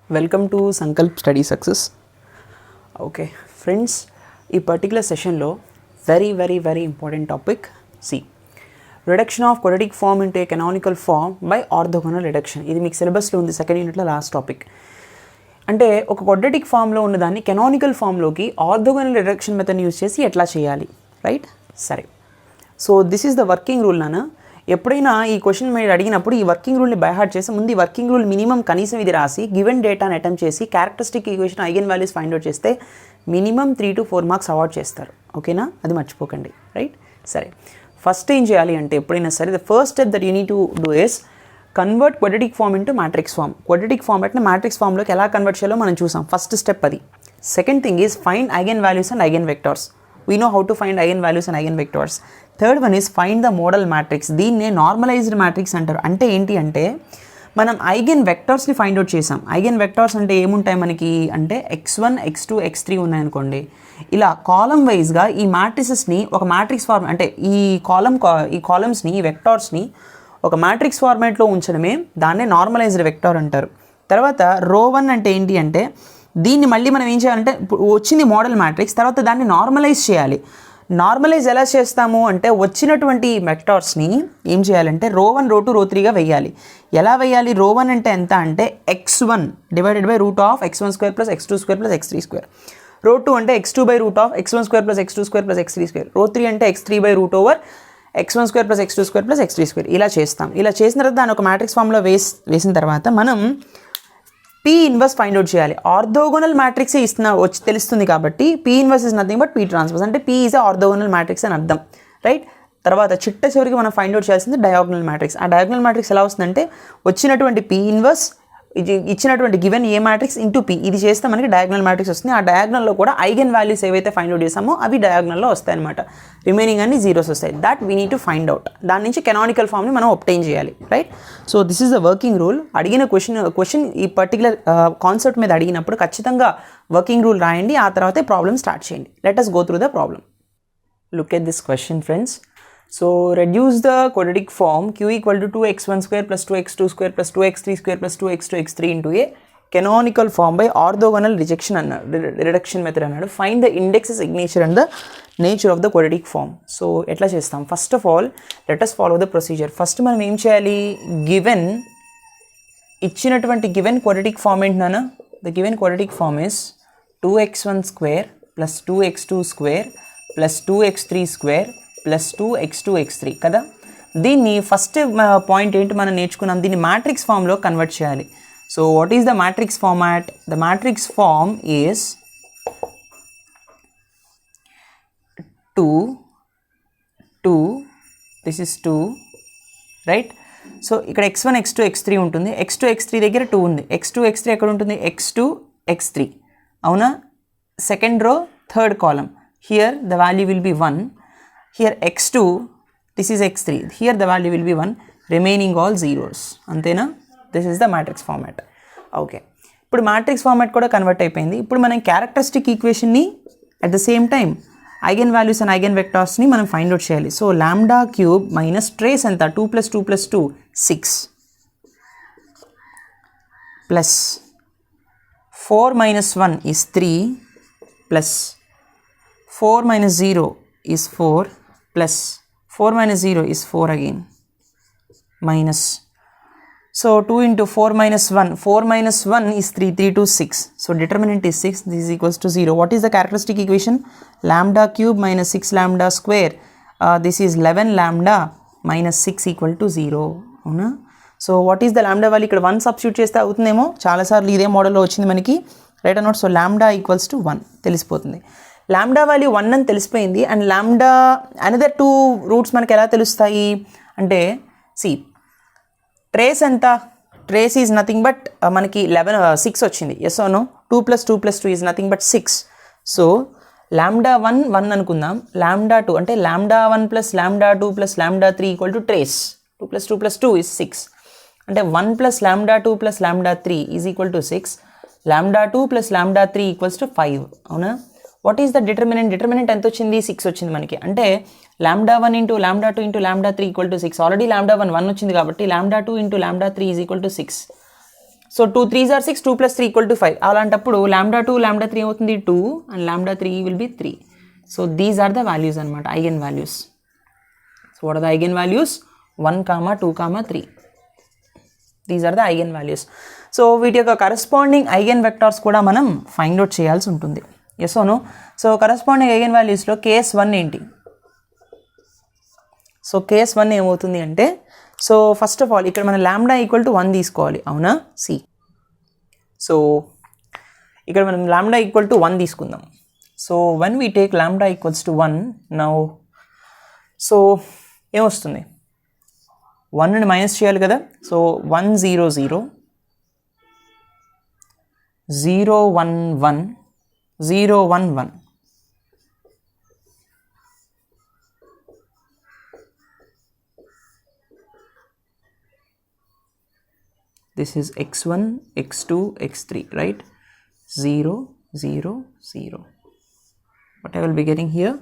Welcome to Sankalp Study Success. Okay, friends, ఈ particular సెషన్లో very important topic. See, reduction of quadratic form into a canonical form by orthogonal reduction. ఇది మీకు సిలబస్లో ఉంది, second యూనిట్లో last topic. అంటే ఒక క్వాడ్రాటిక్ ఫామ్లో ఉన్నదాన్ని కెనానికల్ ఫామ్లోకి ఆర్థోగోనల్ రిడక్షన్ మెథడ్ యూజ్ చేసి ఎట్లా చేయాలి, రైట్? సరే, so this is the working rule నాన్న. ఎప్పుడైనా ఈ క్వశ్చన్ మీరు అడిగినప్పుడు ఈ వర్కింగ్ రూల్ని బైహార్ట్ చేసి ముందు ఈ వర్కింగ్ రూల్ మినిమం కనీసం ఇది రాసి గివెన్ డేటాని అటెంప్ట్ చేసి characteristic equation eigen values find out చేస్తే మినిమం 3 to 4 మార్క్స్ అవార్డ్ చేస్తారు. ఓకేనా? అది మర్చిపోకండి, రైట్? సరే, ఫస్ట్ ఏం చేయాలి అంటే ఎప్పుడైనా సరే the first step that you need to do is convert quadratic form into matrix form. Quadratic ఫార్మాట్ని మ్యాట్రిక్స్ ఫామ్లోకి ఎలా కన్వర్ట్ చేయాలో మనం చూసాం. ఫస్ట్ స్టెప్ అది. Second thing is find eigen values and eigen vectors. We know how to find eigen values and eigen vectors. Third one is find the model matrix. దీన్నే normalised matrix అంటారు. అంటే ఏంటి అంటే మనం ఐగన్ వెక్టార్స్ని ఫైండ్ అవుట్ చేసాం. Eigen vectors అంటే ఏముంటాయి మనకి అంటే x1 x2 x3 ఉన్నాయనుకోండి. ఇలా కాలం వైజ్గా ఈ మ్యాట్రిసెస్ని ఒక మ్యాట్రిక్స్ ఫార్మ్ అంటే ఈ కాలమ్స్ని ఈ వెక్టార్స్ని ఒక మ్యాట్రిక్స్ ఫార్మాట్లో ఉంచడమే దాన్నే నార్మలైజ్డ్ వెక్టార్ అంటారు. తర్వాత రో 1 అంటే ఏంటి అంటే దీన్ని మళ్ళీ మనం ఏం చేయాలంటే వచ్చింది మోడల్ మ్యాట్రిక్స్, తర్వాత దాన్ని నార్మలైజ్ చేయాలి. నార్మలైజ్ ఎలా చేస్తాము అంటే వచ్చినటువంటి వెక్టార్స్ని ఏం చేయాలంటే రో 1 రో 2 రో 3గా వేయాలి. ఎలా వేయాలి? రో 1 అంటే ఎంత అంటే x1 divided by root of x1 square plus x2 square plus x3 square. రో 2 అంటే x2 by root of x1 square plus x2 square plus x3 square. రో 3 అంటే x3 by root over x1 square plus x2 square plus x3 square. ఇలా చేస్తాం. ఇలా చేసిన తర్వాత దాని ఒక మ్యాట్రిక్స్ ఫామ్లో వేసిన తర్వాత మనం P ఇన్వర్స్ ఫైండ్ అవుట్ చేయాలి. ఆర్థోగోనల్ మ్యాట్రిక్స్ వచ్చి తెలుస్తుంది కాబట్టి P inverse is nothing but P transpose అంటే P ఈజ్ ఆర్థోగోనల్ మ్యాట్రిక్స్ అని అర్థం, రైట్? తర్వాత చివరికి మనం ఫైండ్ అవుట్ చేయాల్సింది డయాగోనల్ మ్యాట్రిక్స్. ఆ డయాగోనల్ మ్యాట్రిక్స్ ఎలా వస్తుందంటే వచ్చినటువంటి P ఇన్వర్స్ ఇచ్చినటువంటి given a matrix into P ఇది చేస్తే మనకి డయాగోనల్ మ్యాట్రిక్స్ వస్తుంది. ఆ డయాగోనల్లో కూడా ఐగన్ వాల్యూస్ ఏవైతే ఫైండ్ అవుట్ చేసామో అవి డయాగోనల్లో వస్తాయి అనమాట. రిమైనింగ్ అన్ని జీరోస్ వస్తాయి. That we need to find out. దాని నుంచి కెనానికల్ ఫామ్ని మనం ఒబ్టైన్ చేయాలి, right? So this is the working rule. అడిగిన క్వశ్చన్ ఈ పర్టికులర్ కాన్సెప్ట్ మీద అడిగినప్పుడు ఖచ్చితంగా వర్కింగ్ రూల్ రాయండి. ఆ తర్వాతే ప్రాబ్లమ్ స్టార్ట్ చేయండి. Let us go through the problem. Look at this question, friends. So reduce the quadratic form q equal to 2x1 square plus 2x2 square plus 2x3 square plus 2x2 x3 into a canonical form by orthogonal reduction method అన్నాడు. Find the index, signature and the nature of the quadratic form. So ఎట్లా చేస్తాం? First of all let us follow the procedure. First మనం ఏం చేయాలి? ఇచ్చినటువంటి given quadratic form ఏంటన్నా? The given quadratic form is 2x1 square plus 2x2 square plus 2x3 square plus 2x2 x3 కదా. దీన్ని first point ఏంటి మనం నేర్చుకున్నాం, దీన్ని మ్యాట్రిక్స్ ఫామ్లో కన్వర్ట్ చేయాలి. So what is the matrix format? The matrix form is 2 2 this is 2, right? So ఇక్కడ x1 x2 x3 ఉంటుంది. x2 x3 దగ్గర 2 ఉంది. x2 x3 ఎక్కడ ఉంటుంది? x2 x3 అవునా? Second row third column. Here the value will be 1. Here x2, this is x3. Here the value will be 1. Remaining all zeros. అంతేనా? This is the matrix format. Okay, ఇప్పుడు matrix format కూడా convert అయిపోయింది. ఇప్పుడు మనం characteristic ఈక్వేషన్ని at the same time eigen values and eigen వెక్టార్స్ని మనం find out చేయాలి. So lambda cube minus trace ఎంత? 2 + 2 + 2 6 plus 4 - 1 is 3 plus 4 - 0 is 4 plus 4 - 0 is 4 again minus, so 2 into 4 - 1, 4 - 1 is 3, 3 to 6, so determinant is 6. This is equals to 0. What is the characteristic equation? Lambda cube minus 6 lambda square, this is 11 lambda minus 6 equal to 0 అవునా? So what is the lambda value? ఇక్కడ 1 substitute చేస్తే అవుతుందేమో, చాలాసార్లు ఇదే మోడల్లో వచ్చింది మనకి, right అన్నమాట. సో లాంబ్డా ఈక్వల్స్ టు 1 తెలిసిపోతుంది. లాంబ్డా వాల్యూ 1 అని తెలిసిపోయింది. అండ్ లాంబ్డా అనదర్ 2 రూట్స్ మనకి ఎలా తెలుస్తాయి అంటే సి ట్రేస్ ఎంత? ట్రేస్ ఈజ్ నథింగ్ బట్ మనకి 6 వచ్చింది. Yes no? 2 + 2 + 2 is nothing but 6. So lambda 1 అనుకుందాం. లాంబ్డా 2 అంటే lambda 1 plus lambda 2 plus lambda 3 equal to trace. 2 + 2 + 2 is 6 అంటే 1 plus lambda 2 plus lambda 3 is equal to 6. Lambda 2 plus lambda 3 equals to 5 అవునా? What is the determinant? Determinant ఎంత వచ్చింది? 6 వచ్చింది మనకి. అంటే lambda 1 into lambda 2 into lambda 3 equal to 6. Already lambda 1 వచ్చింది కాబట్టి lambda 2 into lambda 3 is equal to 6. So 2 3s are 6, 2 plus 3 equal to 5. అలాంటప్పుడు lambda 2 lambda 3 అవుతుంది 2 and lambda 3 will be 3. So these are the values అనమాట, eigen values. So what are the eigen values? 1, 2, 3. These are the eigen values. So వీటి యొక్క corresponding eigen vectors కూడా మనం find out చేయాల్సి ఉంటుంది. Yes or no? So corresponding eigen వాల్యూస్లో case 1 ఏంటి? So case 1 ఏమవుతుంది అంటే, సో ఫస్ట్ ఆఫ్ ఆల్ ఇక్కడ మన లాంబ్డా ఈక్వల్ టు 1 తీసుకోవాలి, అవునా? సి, సో ఇక్కడ మనం లాంబ్డా ఈక్వల్ టు 1 తీసుకుందాం. So one we take lambda equals to 1 now, so ఏమొస్తుంది? 1ని మైనస్ చేయాలి కదా. So 1 0 0 0 1 1 0 1 1. This is x1, x2, x3, right? 0 0 0. What I will be getting here?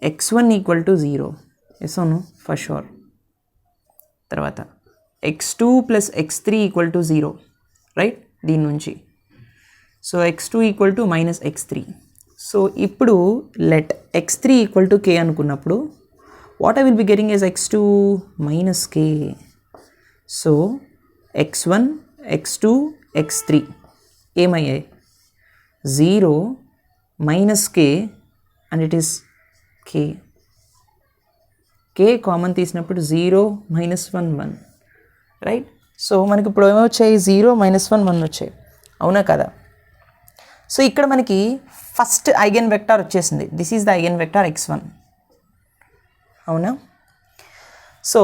x1 equal to 0. Yes or no? For sure. తర్వాత x2 plus x3 equal to 0, right? దీని నుంచి. So x2 equal to minus x3. So ఇప్పుడు let x3 equal to k అనుకున్నప్పుడు what I will be getting is x2 minus k. So x1, x2, x3 ఏమయ్యాయి? 0 minus k and it is k. k common తీసినప్పుడు 0 minus 1 1, right? So మనకి ఇప్పుడు ఏమొచ్చాయి? 0 minus 1 1 వచ్చాయి, అవునా కదా? So ఇక్కడ మనకి first eigen vector వచ్చేసింది. This is the eigen vector x1, అవునా? సో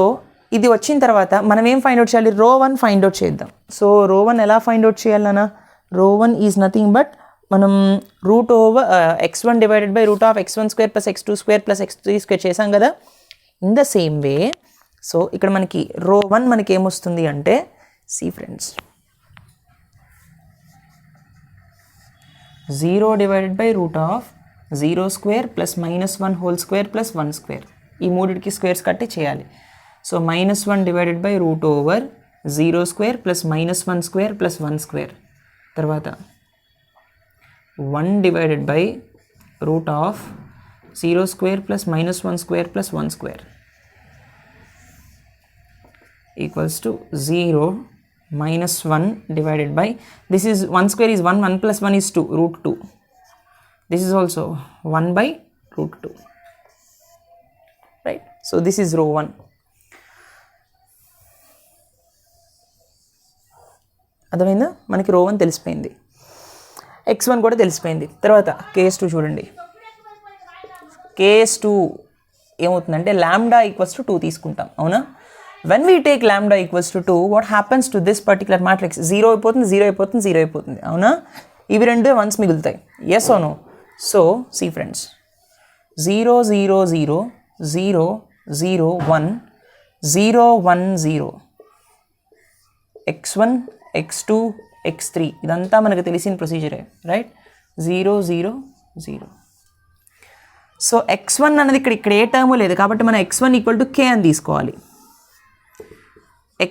ఇది వచ్చిన తర్వాత మనం ఏం ఫైండ్ అవుట్ చేయాలి? రో 1 ఫైండ్ అవుట్ చేద్దాం. సో రో 1 ఎలా ఫైండ్ అవుట్ చేయాలన్నా, రో 1 ఈజ్ నథింగ్ బట్ మనం root over x1 divided by root of x1 square plus x2 square plus x3 square చేసాం కదా. In the same way, so ఇక్కడ మనకి రో 1 మనకి ఏమొస్తుంది అంటే, see friends, 0 divided by root of 0 square plus minus 1 whole square plus 1 square, ఈ మూడిటికి squares కట్టి చేయాలి. So -1 divided by root over 0 square plus -1 square plus 1 square, తర్వాత 1 divided by root of 0 square plus -1 square plus 1 square equals to 0 -1 divided by, this is 1 square is 1, 1 plus 1 is 2, root 2. This is also 1 by root 2, right? So this is row 1. అర్థమైందా? మనకి row 1 తెలిసిపోయింది, x1 కూడా తెలిసిపోయింది. తర్వాత case 2 చూడండి. Case 2 ఏమవుతుందంటే lambda equals to 2 తీసుకుంటాం, అవునా? When we take lambda equals to 2, what happens to this particular matrix? 0 అయిపోతుంది, 0 అయిపోతుంది, 0 అయిపోతుంది, అవునా? ఇవి రెండు 1s మిగులుతాయి, yes or no? So see friends, 0 0 0 0 0 1 0 1 0, x1 x2 x3 ఇదంతా మనకు తెలిసిన ప్రొసీజరే, రైట్? 0 0 0. సో x1 అనేది ఇక్కడ ఏ టర్ము లేదు కాబట్టి మనం x1 ఈక్వల్ టు k అని తీసుకోవాలి.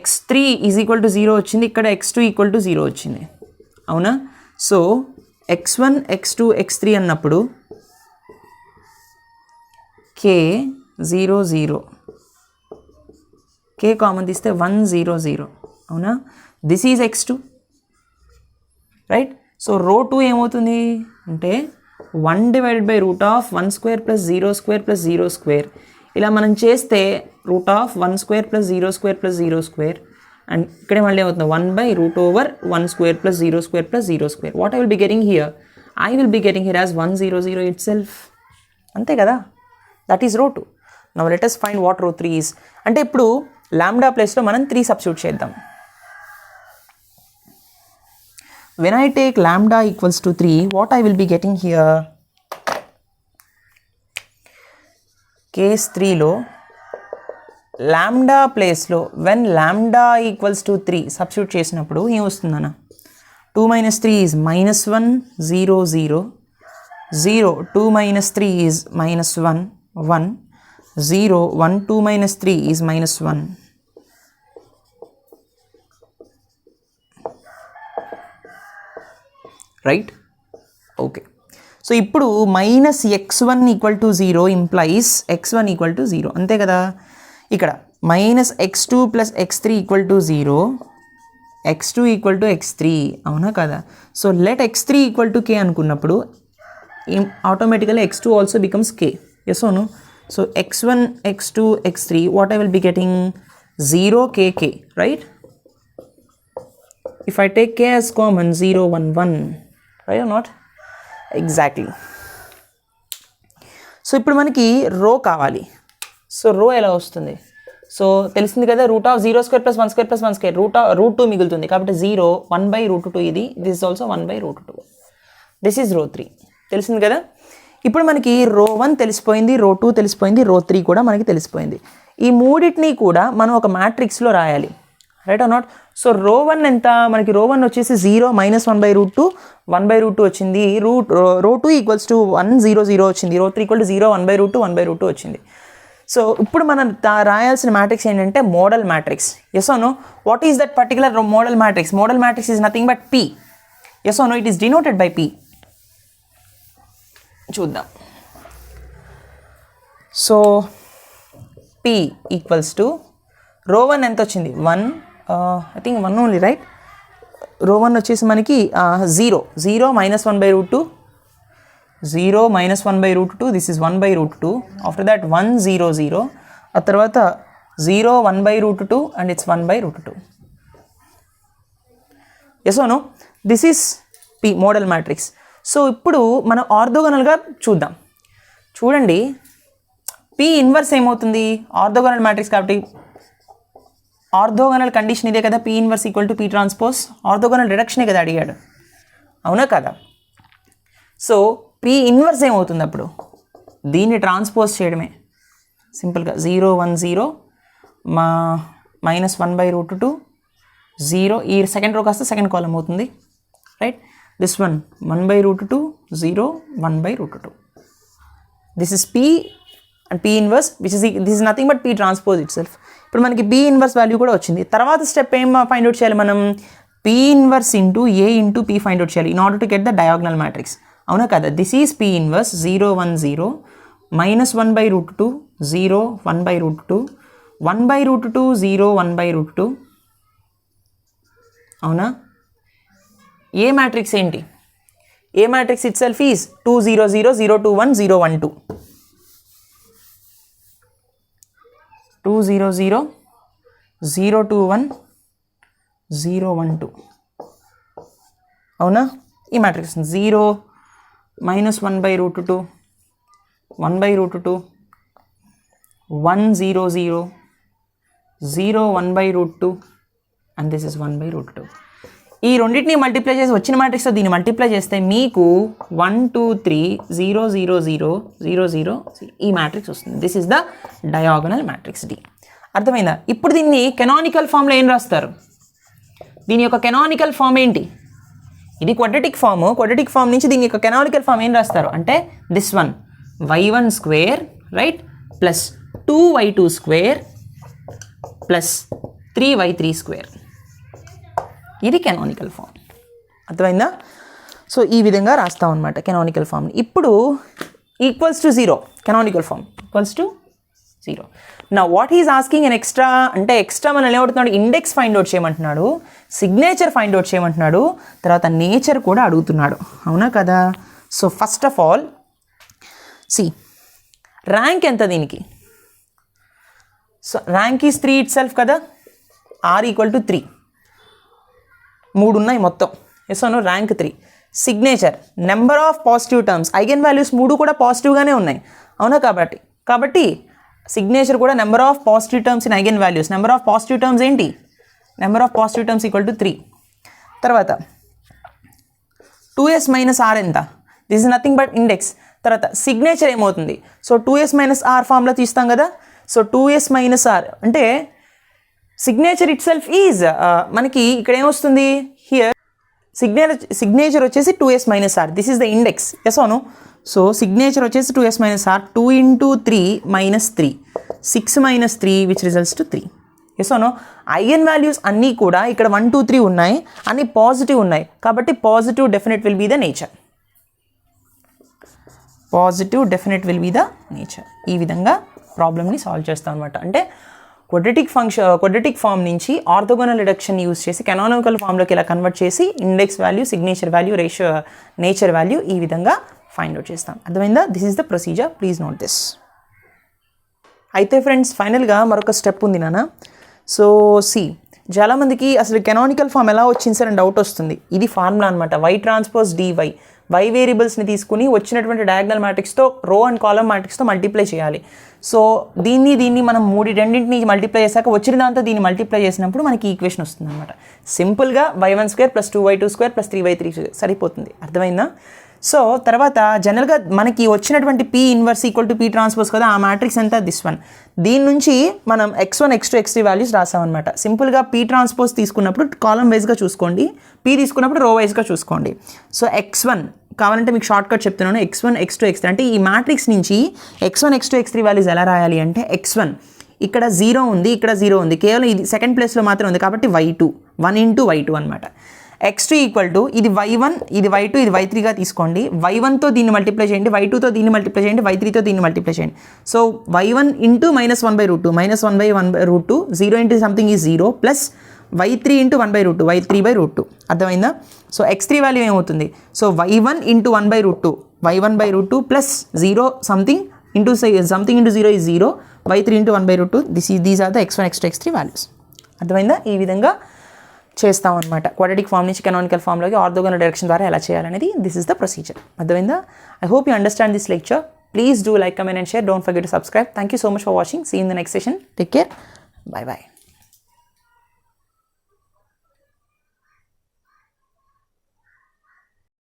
x3 ఈజ్ ఈక్వల్ టు 0 వచ్చింది, ఇక్కడ x2 ఈక్వల్ టు 0 వచ్చింది, అవునా? సో x1 x2 x3 అన్నప్పుడు k 0 0, k కామన్ తీస్తే 1 0 0, అవునా? This is x2, right? So రో 2 ఏమవుతుంది అంటే 1 divided by root of 1 square plus 0 square plus 0 square, ఇలా మనం చేస్తే root of 1 square plus 0 square plus 0 square, and ఇక్కడే మళ్ళీ ఏమవుతుంది 1 by root over 1 square plus 0 square plus 0 square. What I will be getting here? I will be getting here as 1 0 0 it self, అంతే కదా? That is రో 2. Now let us find what రో 3 is. అంటే ఇప్పుడు lambda ప్లేస్లో మనం 3 substitute చేద్దాం. When I take lambda equals to 3, what I will be getting here? Case 3లో lambda ప్లేస్లో when lambda equals to 3 substitute చేసినప్పుడు ఏం వస్తుందన్న? 2 minus 3 is -1 0 0 0, 2 minus 3 is -1 1 0 1, 2 minus 3 is -1. Right. Okay, so ఇప్పుడు -x1 = 0 ఇంప్లైస్ x1 = 0 అంతే కదా. ఇక్కడ -x2 + x3 = 0, x2 = x3 అవునా కదా. సో లెట్ x3 = k అనుకున్నప్పుడు automatically x2 also becomes k. Yes or no. So x1, x2, x3 what I will be getting 0 k k, right? If I take k as common 0 1 1, right or not? Exactly. So ఇప్పుడు మనకి రో కావాలి. So రో ఎలా వస్తుంది? So తెలిసింది కదా, √0² + 1² + 1² √2 మిగులుతుంది కాబట్టి 0 1/√2 ఇది. This is also 1/√2. This is రో 3. తెలిసింది కదా. ఇప్పుడు మనకి రో 1 తెలిసిపోయింది, రో 2 తెలిసిపోయింది, రో 3 కూడా మనకి తెలిసిపోయింది. ఈ మూడింటిని కూడా మనం ఒక మ్యాట్రిక్స్లో రాయాలి, రైట్ ఆర్ నాట్. సో రో 1 ఎంత? మనకి రో 1 వచ్చేసి 0 -1/√2 1/√2 వచ్చింది. రో 2 = 1 0 0 వచ్చింది. రో 3 = 0 1/√2 1/√2 వచ్చింది. సో ఇప్పుడు మనం రాయాల్సిన మ్యాట్రిక్స్ ఏంటంటే modal matrix. Yes or no. What is that particular modal matrix? Modal matrix is nothing but P. Yes or no. It is denoted by P. చూద్దాం. సో P = రో 1 ఎంత వచ్చింది? 1. I think 1 only, right. Row 1 వచ్చేసి మనకి 0 0 -1/√2 0 -1/√2. This is 1/√2. After that 1 0 0. ఆ తర్వాత 0 1/√2 and it's 1/√2. Yes or no. This is P model matrix. So ఇప్పుడు మనం ఆర్థోగోనల్గా చూద్దాం. చూడండి, P ఇన్వర్స్ ఏమవుతుంది? ఆర్థోగోనల్ మ్యాట్రిక్స్ కాబట్టి ఆర్థోగోనల్ కండిషన్ ఇదే కదా, P inverse = P transpose. Orthogonal రిడక్షనే కదా అడిగాడు, అవునా కదా. సో P ఇన్వర్స్ ఏమవుతుంది అప్పుడు? దీన్ని ట్రాన్స్పోజ్ చేయడమే సింపుల్గా. 0 1 0 -1/√2 0. ఈ సెకండ్ రో కాస్త సెకండ్ కాలం అవుతుంది, right. This one 1/√2 0 1/√2. This is P and P inverse which is this is nothing but P transpose it self. ఇప్పుడు మనకి P ఇన్వర్స్ వాల్యూ కూడా వచ్చింది. తర్వాత స్టెప్ ఏం ఫైండ్ అవుట్ చేయాలి మనం? P inverse × A × P find out చేయాలి in order to get the diagonal matrix, అవునా కదా. దిస్ ఈజ్ P ఇన్వర్స్ 0 1 0 -1/√2 0 1/√2 1/√2 0 1/√2, అవునా. ఏ మ్యాట్రిక్స్ ఏంటి? ఏ మ్యాట్రిక్స్ ఇట్ సెల్ఫ్ ఈజ్ 2 0 0 0 2 1 0 1 2 2 0 0 0 2 1 0 1 2, అవునా. ఈ మ్యాట్రిక్స్ 0 -1/√2 1/√2 1 0 0 0 1/√2 అండ్ దిస్ ఇస్ 1/√2. ఈ రెండింటిని మల్టిప్లై చేసి వచ్చిన మ్యాట్రిక్స్తో దీన్ని మల్టిప్లై చేస్తే మీకు 1 2 3 0 0 0 0 0 ఈ మ్యాట్రిక్స్ వస్తుంది. This is the diagonal matrix D. అర్థమైందా? ఇప్పుడు దీన్ని కెనానికల్ ఫామ్లో ఏం రాస్తారు? దీని యొక్క కెనానికల్ ఫామ్ ఏంటి? ఇది క్వాడ్రటిక్ ఫామ్. క్వాడ్రటిక్ ఫామ్ నుంచి దీని యొక్క కెనానికల్ ఫామ్ ఏం రాస్తారు అంటే this one y1² right plus 2y2² plus 3y3². ఇది కెనానికల్ ఫామ్. అర్థమైందా? సో ఈ విధంగా రాస్తాం అనమాట కెనానికల్ ఫామ్. ఇప్పుడు =0 కెనానికల్ ఫామ్ =0. నా what is asking an extra అంటే ఎక్స్ట్రా మనం ఏమవుతున్నాడు? ఇండెక్స్ ఫైండ్ అవుట్ చేయమంటున్నాడు, సిగ్నేచర్ ఫైండ్ అవుట్ చేయమంటున్నాడు, తర్వాత నేచర్ కూడా అడుగుతున్నాడు, అవునా కదా. So first of all see rank ఎంత దీనికి? So rank is 3 itself కదా. R = 3. 3 ఉన్నాయి మొత్తం. ఎస్ అను rank 3. Signature number of positive terms, eigen values 3 కూడా పాజిటివ్గానే ఉన్నాయి, అవునా. కాబట్టి సిగ్నేచర్ కూడా number of positive terms in eigen values. Number of positive terms ఏంటి? Number of positive terms = 3. తర్వాత 2s - r ఎంత? This is nothing but index. తర్వాత సిగ్నేచర్ ఏమవుతుంది? సో 2s - r ఫార్ములా తీస్తాం కదా. సో 2s - r అంటే signature itself is మనకి ఇక్కడ ఏమొస్తుంది? హియర్ సిగ్నేచర్ వచ్చేసి 2s - r. This is the index. Yes అవును. సో సిగ్నేచర్ వచ్చేసి 2s - r. 2 × 3 - 3 6 - 3 which results to 3. Yes or no eigen values అన్నీ కూడా ఇక్కడ 1 2 3 ఉన్నాయి, అన్నీ పాజిటివ్ ఉన్నాయి, కాబట్టి positive definite will be the nature. Positive definite will be the nature. ఈ విధంగా ప్రాబ్లమ్ని సాల్వ్ చేస్తాం అనమాట. అంటే క్వాడ్రటిక్ ఫామ్ నుంచి ఆర్థోగోనల్ రిడక్షన్ యూజ్ చేసి కెనానికల్ ఫామ్లోకి ఇలా కన్వర్ట్ చేసి index value, signature value, ratio, nature value ఈ విధంగా ఫైండ్ అవుట్ చేస్తాం. అర్థమైందా? This is the procedure, please note this. అయితే ఫ్రెండ్స్ ఫైనల్గా మరొక స్టెప్ ఉంది నాన్న. సో చాలామందికి అసలు కెనానికల్ ఫామ్ ఎలా వచ్చింది సార్ అని డౌట్ వస్తుంది. ఇది ఫార్ములా అనమాట, వై ట్రాన్స్పోజ్ డివై. వై వేరియబుల్స్ని తీసుకుని వచ్చినటువంటి డయాగ్నల్ మ్యాట్రిక్స్తో రో అండ్ కాలమ్ మ్యాట్రిక్స్తో మల్టిప్లై చేయాలి. సో దీన్ని మనం రెండింటిని మల్టిప్లై చేశాక వచ్చిన దాంతో దీన్ని మల్టిప్లై చేసినప్పుడు మనకి ఈక్వేషన్ వస్తుంది అనమాట. సింపుల్గా y1² + 2y2² + 3y3 సరిపోతుంది. అర్థమైందా? సో తర్వాత జనరల్గా మనకి వచ్చినటువంటి P inverse equal to P transpose కదా, ఆ మ్యాట్రిక్స్ ఎంత? This one. దీని నుంచి మనం x1 x2 x3 వాల్యూస్ రాసామన్నమాట. సింపుల్గా P ట్రాన్స్పోజ్ తీసుకున్నప్పుడు కాలమ్ వైజ్గా చూసుకోండి, P తీసుకున్నప్పుడు రో వైజ్గా చూసుకోండి. సో x1 కావాలంటే మీకు షార్ట్ కట్ చెప్తున్నాను, x1 x2 x3 అంటే ఈ మ్యాట్రిక్స్ నుంచి x1 x2 x3 వాల్యూస్ ఎలా రాయాలి అంటే x1 ఇక్కడ 0 ఉంది, ఇక్కడ 0 ఉంది, కేవలం ఇది సెకండ్ ప్లేస్లో మాత్రం ఉంది కాబట్టి y2 1 × y2 అనమాట. x2 ఈక్వల్ టు ఇది y1, ఇది y2, ఇది y3గా తీసుకోండి. y1తో దీన్ని మల్టిప్లై చేయండి, y2తో దీన్ని మల్టిప్లై చేయండి, y3తో దీన్ని మల్టిప్లై చేయండి. So y1 × -1/√2 -1/1/√2 0 × something is 0 plus y3 × 1/√2 y3/√2. అర్థమైందా? సో x3 వాల్యూ ఏమవుతుంది? So y1 × 1/√2 y1/√2 plus 0 something into something into 0 is 0 y3 × 1/√2 these are the x1 x2 x3 values. అర్థమైందా? ఈ విధంగా చేస్తాం అనమాట. క్వాడ్రటిక్ ఫామ్ నుంచి కెనానికల్ ఫామ్లోకి ఆర్థోగోనల్ డైరెక్షన్ ద్వారా ఎలా చేయాలనేది దిస్ ఇస్ ద ప్రొసీజర్. అర్థమైందా? I hope you understand this lecture. Please do like, comment and share. Don't forget to subscribe. Thank you so much for watching. See in the next session. Take care. Bye by.